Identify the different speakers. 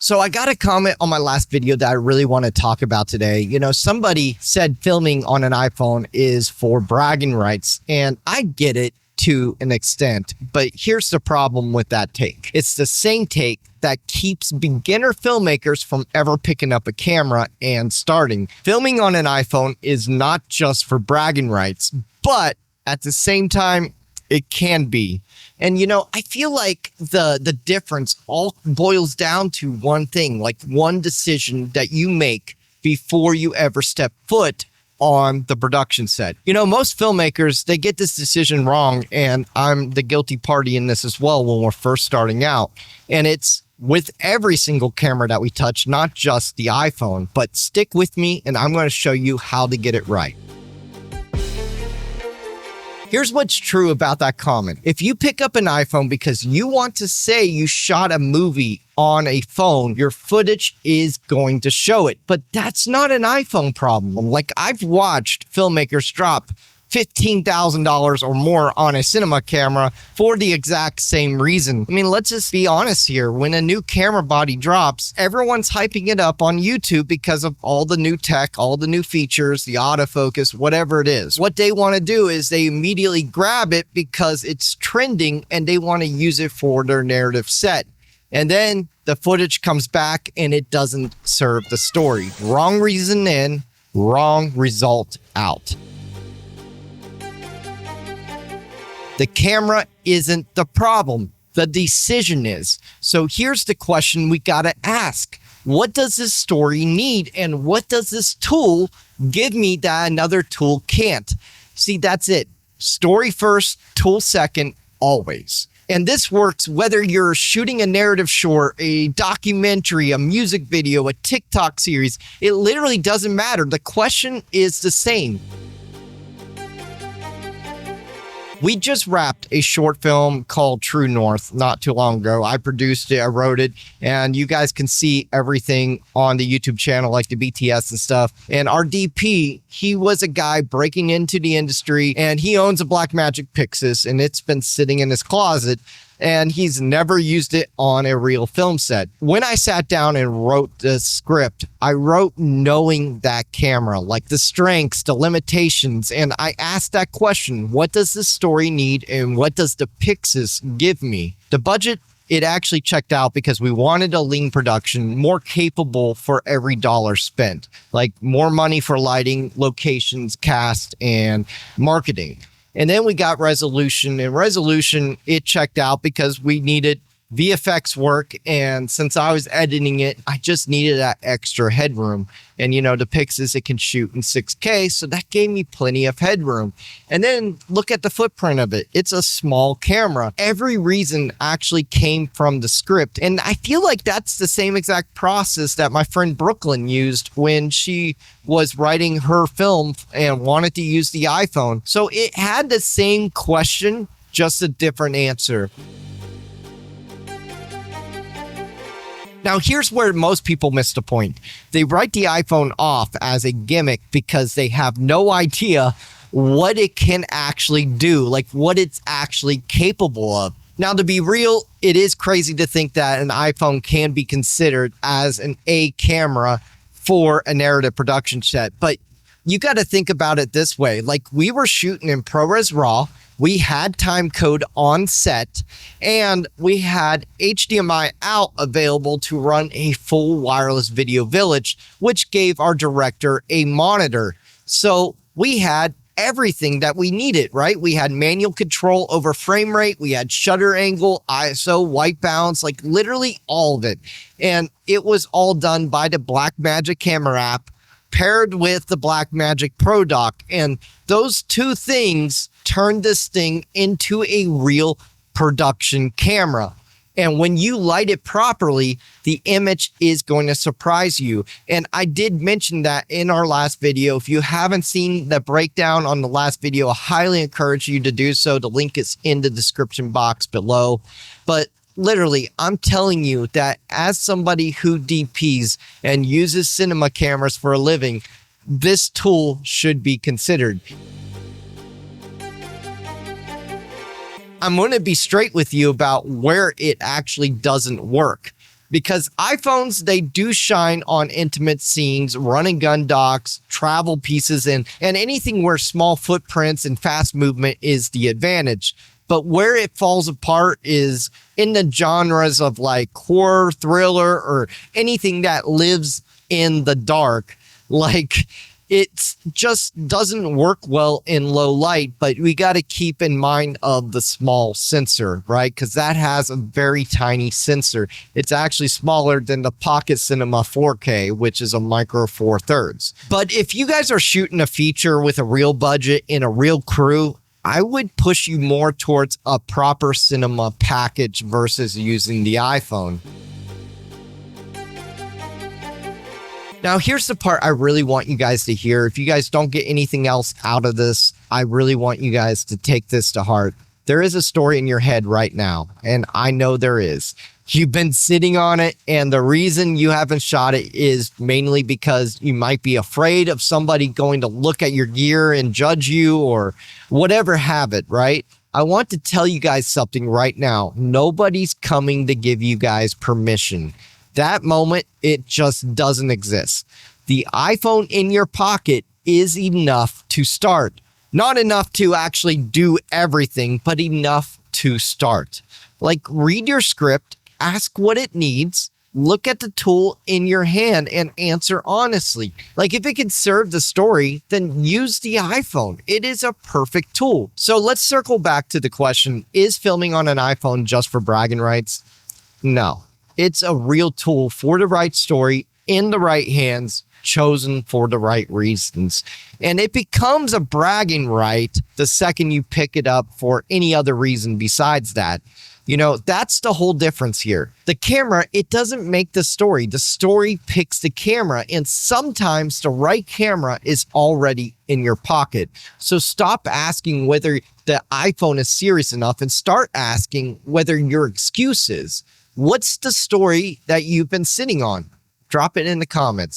Speaker 1: So I got a comment on my last video that I really want to talk about today. Somebody said filming on an iPhone is for bragging rights, and I get it to an extent, but here's the problem with that take. It's the same take that keeps beginner filmmakers from ever picking up a camera and starting. Filming on an iPhone is not just for bragging rights, but at the same time, it can be. And I feel like the difference all boils down to one thing, like one decision that you make before you ever step foot on the production set. Most filmmakers, they get this decision wrong, and I'm the guilty party in this as well when we're first starting out. And it's with every single camera that we touch, not just the iPhone, but stick with me and I'm going to show you how to get it right. Here's what's true about that comment. If you pick up an iPhone because you want to say you shot a movie on a phone, your footage is going to show it. But that's not an iPhone problem. Like, I've watched filmmakers drop $15,000 or more on a cinema camera for the exact same reason. I mean, let's just be honest here. When a new camera body drops, everyone's hyping it up on YouTube because of all the new tech, all the new features, the autofocus, whatever it is. What they want to do is they immediately grab it because it's trending and they want to use it for their narrative set. And then the footage comes back and it doesn't serve the story. Wrong reason in, wrong result out. The camera isn't the problem. The decision is. So here's the question we got to ask. What does this story need? And what does this tool give me that another tool can't? See, that's it. Story first, tool second, always. And this works whether you're shooting a narrative short, a documentary, a music video, a TikTok series. It literally doesn't matter. The question is the same. We just wrapped a short film called True North not too long ago. I produced it, I wrote it, and you guys can see everything on the YouTube channel, like the BTS and stuff. And our DP, he was a guy breaking into the industry, and he owns a Blackmagic Pixis, and it's been sitting in his closet, and he's never used it on a real film set. When I sat down and wrote the script, I wrote knowing that camera, like the strengths, the limitations, and I asked that question, what does this story need and what does the Pixis give me? The budget, it actually checked out because we wanted a lean production, more capable for every dollar spent, like more money for lighting, locations, cast, and marketing. And then we got resolution, and resolution, it checked out because we needed VFX work. And since I was editing it, I just needed that extra headroom. And the Pixis, it can shoot in 6K. So that gave me plenty of headroom. And then look at the footprint of it. It's a small camera. Every reason actually came from the script. And I feel like that's the same exact process that my friend Brooklyn used when she was writing her film and wanted to use the iPhone. So it had the same question, just a different answer. Now, here's where most people miss the point. They write the iPhone off as a gimmick because they have no idea what it can actually do, like what it's actually capable of. Now, to be real, it is crazy to think that an iPhone can be considered as an A camera for a narrative production set. But you got to think about it this way. Like, we were shooting in ProRes RAW. We had time code on set, and we had HDMI out available to run a full wireless video village, which gave our director a monitor. So we had everything that we needed, right? We had manual control over frame rate. We had shutter angle, ISO, white balance, like literally all of it. And it was all done by the Blackmagic camera app paired with the Blackmagic Pro Dock. And those two things turned this thing into a real production camera. And when you light it properly, the image is going to surprise you. And I did mention that in our last video. If you haven't seen the breakdown on the last video, I highly encourage you to do so. The link is in the description box below. But literally, I'm telling you that as somebody who DPs and uses cinema cameras for a living, this tool should be considered. I'm going to be straight with you about where it actually doesn't work. because iPhones, they do shine on intimate scenes, run and gun docks, travel pieces, and anything where small footprints and fast movement is the advantage. But where it falls apart is in the genres of like horror, thriller, or anything that lives in the dark. Like, it just doesn't work well in low light, but we got to keep in mind of the small sensor, right? Because that has a very tiny sensor. It's actually smaller than the Pocket Cinema 4K, which is a micro four thirds. But if you guys are shooting a feature with a real budget and a real crew, I would push you more towards a proper cinema package versus using the iPhone. Now, here's the part I really want you guys to hear. If you guys don't get anything else out of this, I really want you guys to take this to heart. There is a story in your head right now, and I know there is. You've been sitting on it, and the reason you haven't shot it is mainly because you might be afraid of somebody going to look at your gear and judge you or whatever have it, right? I want to tell you guys something right now. Nobody's coming to give you guys permission. That moment, it just doesn't exist. The iPhone in your pocket is enough to start. Not enough to actually do everything, but enough to start. Like, read your script, ask what it needs, look at the tool in your hand, and answer honestly. Like, if it can serve the story, then use the iPhone. It is a perfect tool. So let's circle back to the question, is filming on an iPhone just for bragging rights? No. It's a real tool for the right story, in the right hands, chosen for the right reasons. And it becomes a bragging right the second you pick it up for any other reason besides that. You know, that's the whole difference here. The camera, it doesn't make the story. The story picks the camera, and sometimes the right camera is already in your pocket. So stop asking whether the iPhone is serious enough and start asking whether your excuse is. What's the story that you've been sitting on? Drop it in the comments.